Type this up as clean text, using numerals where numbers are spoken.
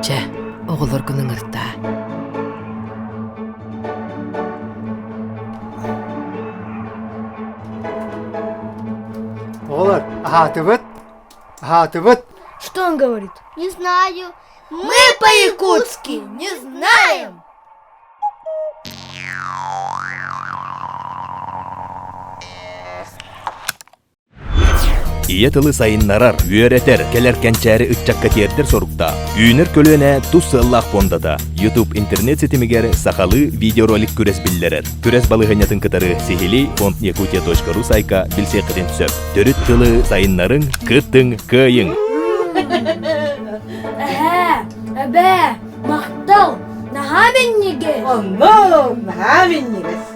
Çe, oğullar günün ırtta. Oğlar, aha tıbıt. Что он говорит? Не знаю. Мы по-якутски не знаем. Иетылы сайыннарар, үйеретер, келеркенчәри ытчакка тиердер сорукта. Үйінер көлөне тус сыллах фондада. YouTube интернет сетимигер сахалы видеоролик күрес биллерер. Күрес балыгынятын кытары сихили fondyakutia.ru сайка билсекден түсөп. Төрүт тылы сайыннарын кыттың кыйың. Әбә, мақтал, наға беннеге. Оно, нахабеннигес.